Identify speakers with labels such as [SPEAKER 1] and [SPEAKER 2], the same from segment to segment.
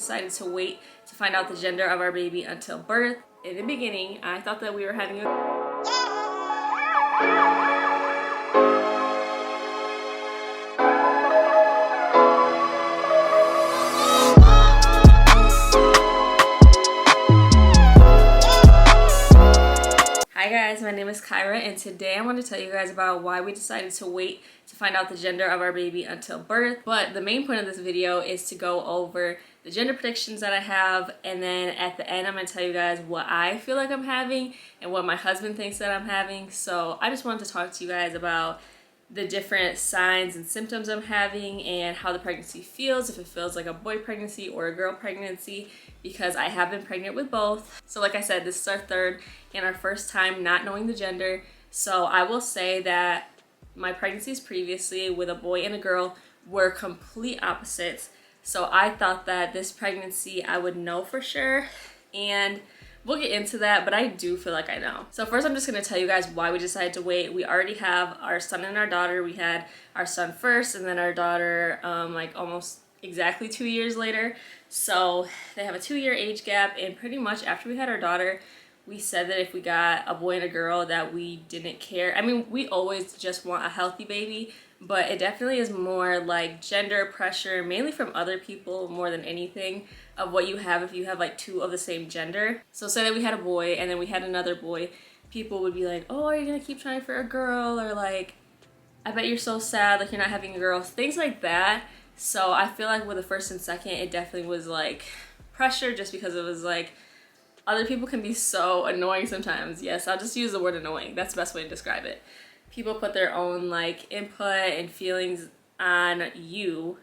[SPEAKER 1] decided to wait to find out the gender of our baby until birth. In the beginning, I thought that we were having a Hi guys, my name is Kyra, and today I want to tell you guys about why we decided to wait to find out the gender of our baby until birth. But the main point of this video is to go over the gender predictions that I have, and then at the end I'm going to tell you guys what I feel like I'm having and what my husband thinks that I'm having. So I just wanted to talk to you guys about the different signs and symptoms I'm having and how the pregnancy feels, if it feels like a boy pregnancy or a girl pregnancy, because I have been pregnant with both. So like I said, this is our third and our first time not knowing the gender. So I will say that my pregnancies previously with a boy and a girl were complete opposites. So I thought that this pregnancy I would know for sure, and we'll get into that, but I do feel like I know. So first I'm just gonna tell you guys why we decided to wait. We already have our son and our daughter. We had our son first and then our daughter like almost exactly 2 years later. So they have a 2-year age gap, and pretty much after we had our daughter, we said that if we got a boy and a girl that we didn't care. I mean, we always just want a healthy baby, but it definitely is more like gender pressure, mainly from other people more than anything, of what you have if you have like two of the same gender. So say that we had a boy and then we had another boy, people would be like, oh, are you gonna keep trying for a girl? Or like, I bet you're so sad, like you're not having girls, things like that. So I feel like with the first and second, it definitely was like pressure, just because it was like, other people can be so annoying sometimes. Yes, I'll just use the word annoying. That's the best way to describe it. People put their own like input and feelings on you,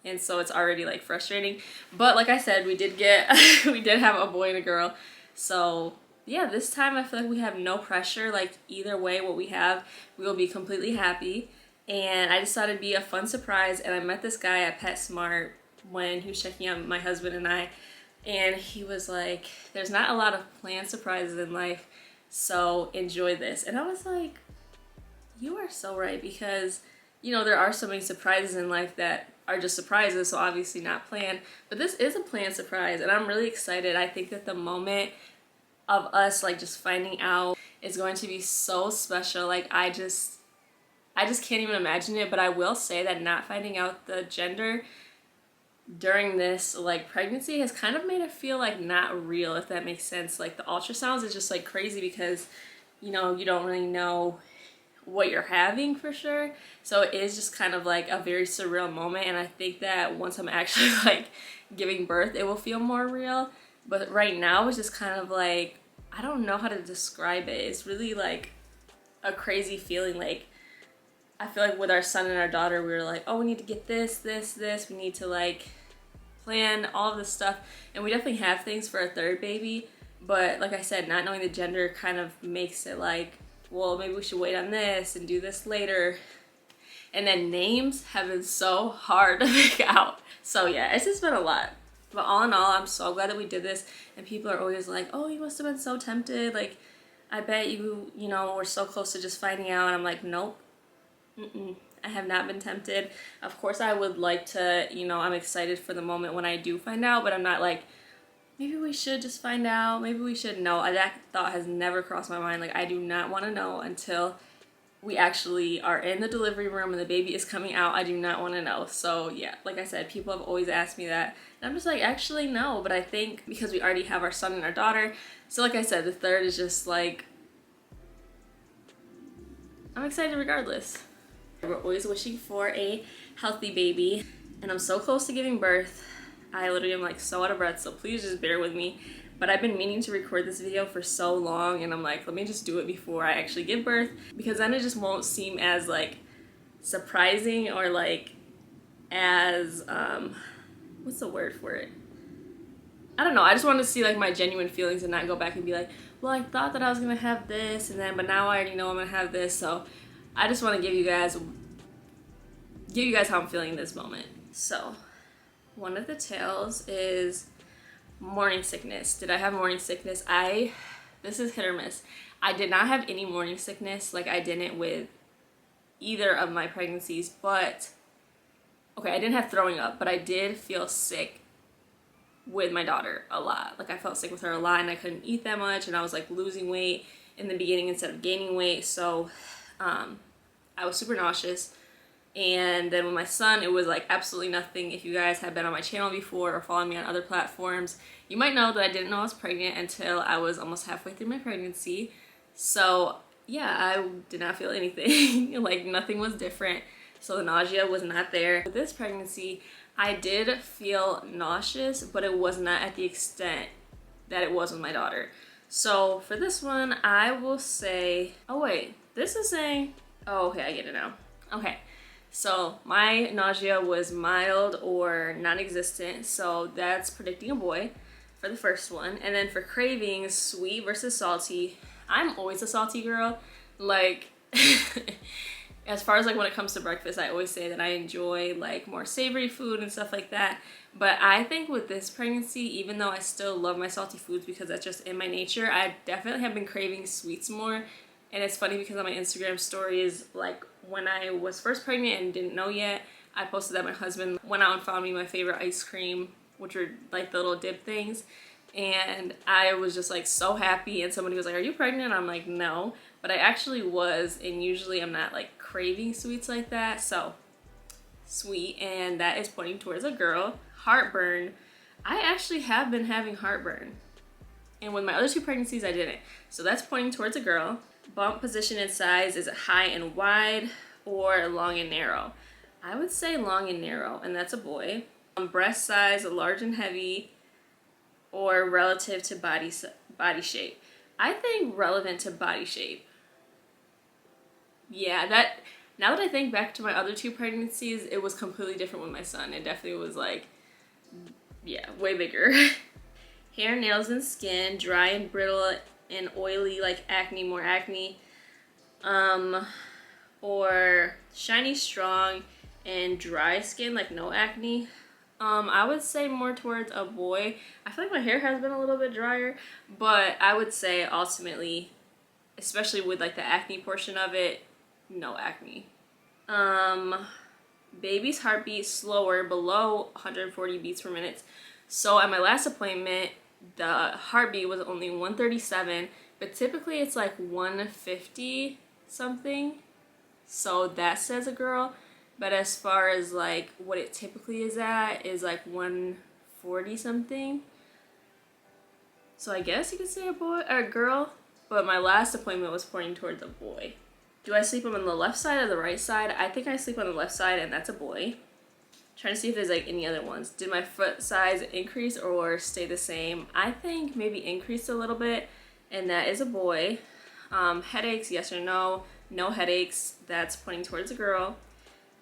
[SPEAKER 1] and so it's already like frustrating. But like I said, we did have a boy and a girl. So yeah, this time I feel like we have no pressure. Like either way, what we have, we will be completely happy. And I just thought it'd be a fun surprise. And I met this guy at PetSmart when he was checking out my husband and I. And he was like, there's not a lot of planned surprises in life, so enjoy this. And I was like, you are so right, because, you know, there are so many surprises in life that are just surprises, so obviously not planned. But this is a planned surprise, and I'm really excited. I think that the moment of us, like, just finding out is going to be so special. Like, I just can't even imagine it. But I will say that not finding out the gender during this like pregnancy has kind of made it feel like not real, if that makes sense. Like the ultrasounds is just like crazy because, you know, you don't really know what you're having for sure. So it is just kind of like a very surreal moment, and I think that once I'm actually like giving birth, it will feel more real. But right now it's just kind of like, I don't know how to describe it. It's really like a crazy feeling. Like I feel like with our son and our daughter, we were like, oh, we need to get this. We need to like plan all of this stuff. And we definitely have things for a third baby. But like I said, not knowing the gender kind of makes it like, well, maybe we should wait on this and do this later. And then names have been so hard to make out. So yeah, it's just been a lot. But all in all, I'm so glad that we did this. And people are always like, oh, you must have been so tempted. Like, I bet you know, we're so close to just finding out. And I'm like, nope. I have not been tempted. Of course I would like to, you know, I'm excited for the moment when I do find out, but I'm not like, maybe we should just find out, maybe we should. No, that thought has never crossed my mind. Like, I do not want to know until we actually are in the delivery room and the baby is coming out. I do not want to know. So yeah, like I said, people have always asked me that, and I'm just like, actually no. But I think because we already have our son and our daughter, so like I said, the third is just like, I'm excited regardless. We're always wishing for a healthy baby, and I'm so close to giving birth. I literally am like so out of breath, so please just bear with me. But I've been meaning to record this video for so long, and I'm like, let me just do it before I actually give birth, because then it just won't seem as like surprising or like as what's the word for it? I don't know. I just want to see like my genuine feelings and not go back and be like, well, I thought that I was gonna have this, and then but now I already know I'm gonna have this. So I just want to give you guys how I'm feeling in this moment. So one of the tales is morning sickness. Did I have morning sickness? This is hit or miss. I did not have any morning sickness, like I didn't with either of my pregnancies, but okay, I didn't have throwing up, but I did feel sick with my daughter a lot. Like I felt sick with her a lot and I couldn't eat that much, and I was like losing weight in the beginning instead of gaining weight. So I was super nauseous. And then with my son, it was like absolutely nothing. If you guys have been on my channel before or following me on other platforms, you might know that I didn't know I was pregnant until I was almost halfway through my pregnancy. So yeah, I did not feel anything. Like nothing was different. So the nausea was not there. With this pregnancy, I did feel nauseous, but it was not at the extent that it was with my daughter. So for this one, I will say, oh wait, this is saying, oh okay, I get it now. Okay. So my nausea was mild or non-existent, so that's predicting a boy for the first one. And then for cravings, sweet versus salty, I'm always a salty girl. Like, as far as like when it comes to breakfast, I always say that I enjoy like more savory food and stuff like that. But I think with this pregnancy, even though I still love my salty foods because that's just in my nature, I definitely have been craving sweets more. And it's funny because on my Instagram stories, like when I was first pregnant and didn't know yet, I posted that my husband went out and found me my favorite ice cream, which were like the little dip things. And I was just like so happy, and somebody was like, are you pregnant? I'm like, no, but I actually was, and usually I'm not like craving sweets like that. So sweet, and that is pointing towards a girl. Heartburn, I actually have been having heartburn, and with my other two pregnancies I didn't, so that's pointing towards a girl. Bump position and size, is it high and wide or long and narrow? I would say long and narrow, and that's a boy. Breast size, large and heavy or relative to body shape? I think relevant to body shape. Yeah, that, now that I think back to my other two pregnancies, it was completely different with my son. It definitely was like, yeah, way bigger. Hair, nails, and skin, dry and brittle and oily, like acne, more acne. Or shiny, strong, and dry skin, like no acne. I would say more towards a boy. I feel like my hair has been a little bit drier, but I would say ultimately, especially with like the acne portion of it, no acne. Baby's heartbeat slower, below 140 beats per minute. So at my last appointment, the heartbeat was only 137, but typically it's like 150 something. So that says a girl. But as far as like what it typically is at is like 140 something. So I guess you could say a boy or a girl. But my last appointment was pointing towards a boy. Do I sleep on the left side or the right side? I think I sleep on the left side, and that's a boy. Trying to see if there's like any other ones. Did my foot size increase or stay the same? I think maybe increased a little bit, and that is a boy. Headaches, yes or no? No headaches, that's pointing towards a girl.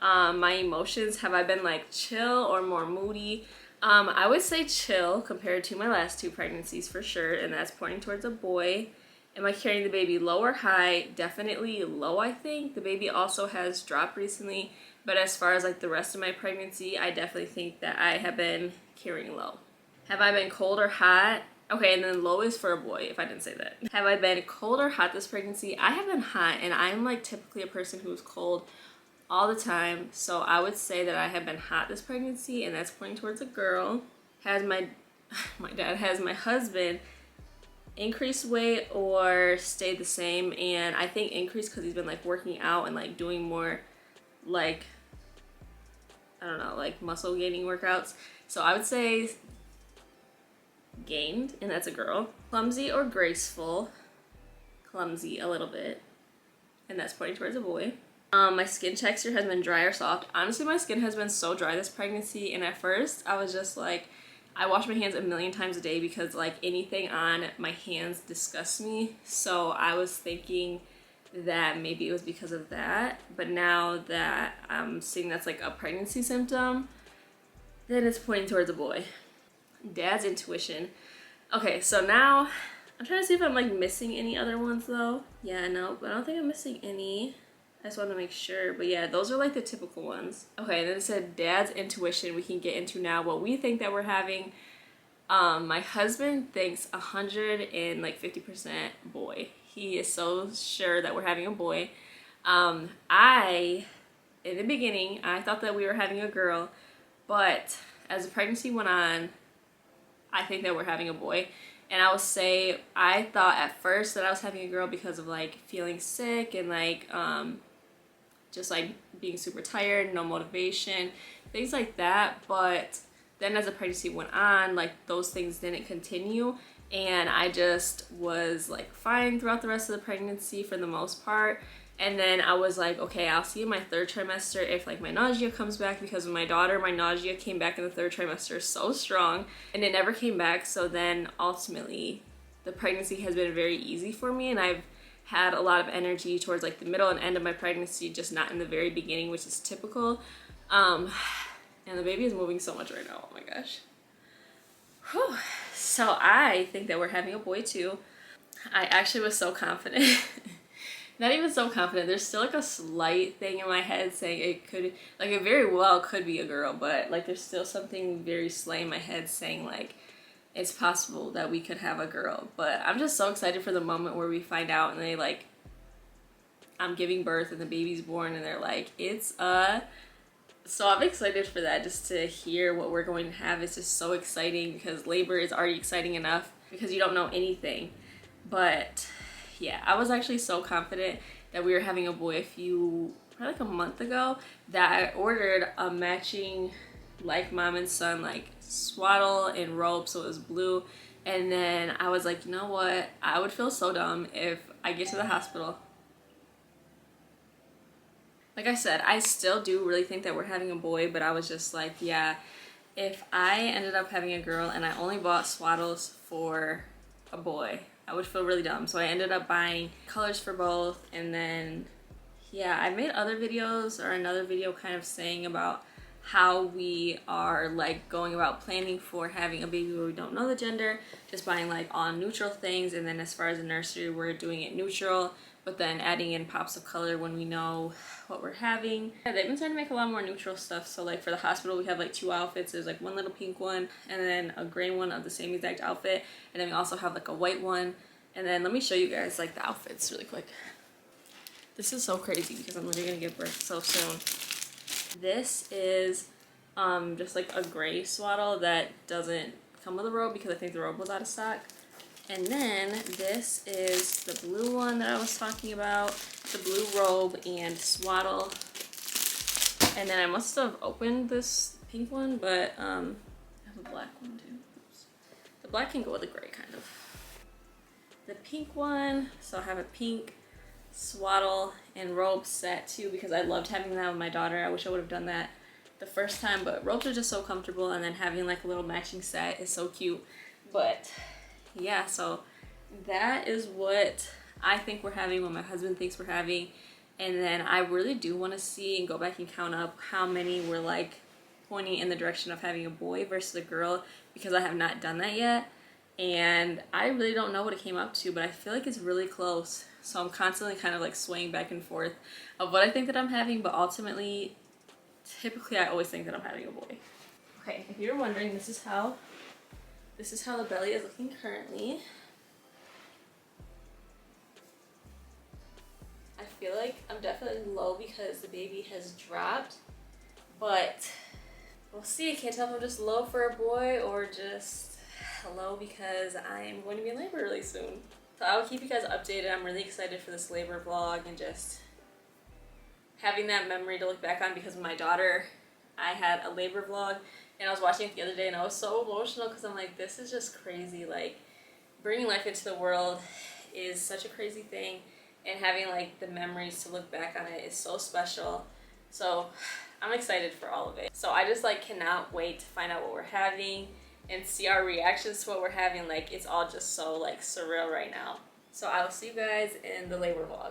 [SPEAKER 1] My emotions, have I been like chill or more moody? I would say chill compared to my last two pregnancies for sure, and that's pointing towards a boy. Am I carrying the baby low or high? Definitely low, I think. The baby also has dropped recently, but as far as like the rest of my pregnancy, I definitely think that I have been carrying low. Have I been cold or hot? Okay, and then low is for a boy, if I didn't say that. Have I been cold or hot this pregnancy? I have been hot, and I'm like typically a person who's cold all the time, so I would say that I have been hot this pregnancy, and that's pointing towards a girl. Has my husband increased weight or stayed the same? And I think increased because he's been like working out and like doing more like, I don't know, like muscle gaining workouts. So I would say gained, and that's a girl. Clumsy or graceful? Clumsy a little bit, and that's pointing towards a boy. My skin texture has been dry or soft. Honestly, my skin has been so dry this pregnancy, and at first I was just like, I wash my hands a million times a day because like anything on my hands disgusts me. So I was thinking that maybe it was because of that, but now that I'm seeing that's like a pregnancy symptom, then it's pointing towards a boy. Dad's intuition. Okay, so now I'm trying to see if I'm like missing any other ones though. Yeah, no, but I don't think I'm missing any. I just want to make sure, but yeah, those are like the typical ones. Okay, then it said dad's intuition. We can get into now what we think that we're having. My husband thinks 150% boy. He is so sure that we're having a boy. In the beginning, I thought that we were having a girl, but as the pregnancy went on, I think that we're having a boy. And I will say, I thought at first that I was having a girl because of like feeling sick and like just like being super tired, no motivation, things like that. But then as the pregnancy went on, like those things didn't continue, and I just was like fine throughout the rest of the pregnancy for the most part. And then I was like, okay, I'll see in my third trimester if like my nausea comes back, because with my daughter, my nausea came back in the third trimester so strong and it never came back. So then ultimately the pregnancy has been very easy for me, and I've had a lot of energy towards like the middle and end of my pregnancy, just not in the very beginning, which is typical. And the baby is moving so much right now, oh my gosh. Whew. So I think that we're having a boy too. I actually was so confident. Not even so confident. There's still like a slight thing in my head saying it could, like it very well could be a girl, but like there's still something very slight in my head saying like it's possible that we could have a girl. But I'm just so excited for the moment where we find out and they like, I'm giving birth and the baby's born and they're like, it's a... So I'm excited for that, just to hear what we're going to have. It's just so exciting because labor is already exciting enough because you don't know anything. But yeah, I was actually so confident that we were having a boy probably like a month ago, that I ordered a matching like mom and son like swaddle and robe, so it was blue. And then I was like, you know what, I would feel so dumb if I get to the hospital. Like I said, I still do really think that we're having a boy, but I was just like, yeah, if I ended up having a girl and I only bought swaddles for a boy, I would feel really dumb. So I ended up buying colors for both. And then yeah, I made other videos, or another video kind of saying about how we are like going about planning for having a baby where we don't know the gender, just buying like all neutral things. And then as far as the nursery, we're doing it neutral, but then adding in pops of color when we know what we're having. Yeah, they've been starting to make a lot more neutral stuff. So like for the hospital, we have like 2 outfits. There's like one little pink one and then a gray one of the same exact outfit. And then we also have like a white one. And then let me show you guys like the outfits really quick. This is so crazy because I'm literally gonna give birth so soon. This is just like a gray swaddle that doesn't come with a robe because I think the robe was out of stock. And then this is the blue one that I was talking about, the blue robe and swaddle. And then I must have opened this pink one, but I have a black one too. Oops. The black can go with the gray kind of. The pink one, so I have a pink swaddle and robe set too, because I loved having that with my daughter. I wish I would have done that the first time, but robes are just so comfortable, and then having like a little matching set is so cute. But yeah, so that is what I think we're having, what my husband thinks we're having. And then I really do want to see and go back and count up how many were like pointing in the direction of having a boy versus a girl, because I have not done that yet. And I really don't know what it came up to, but I feel like it's really close. So I'm constantly kind of like swaying back and forth of what I think that I'm having, but ultimately, typically I always think that I'm having a boy. Okay, if you're wondering, this is how the belly is looking currently. I feel like I'm definitely low because the baby has dropped, but we'll see. I can't tell if I'm just low for a boy or just low because I'm going to be in labor really soon. So I will keep you guys updated. I'm really excited for this labor vlog and just having that memory to look back on, because with my daughter, I had a labor vlog and I was watching it the other day and I was so emotional because I'm like, this is just crazy. Like, bringing life into the world is such a crazy thing, and having like the memories to look back on it is so special. So I'm excited for all of it. So I just like cannot wait to find out what we're having and see our reactions to what we're having. Like, it's all just so like surreal right now. So I will see you guys in the labor vlog.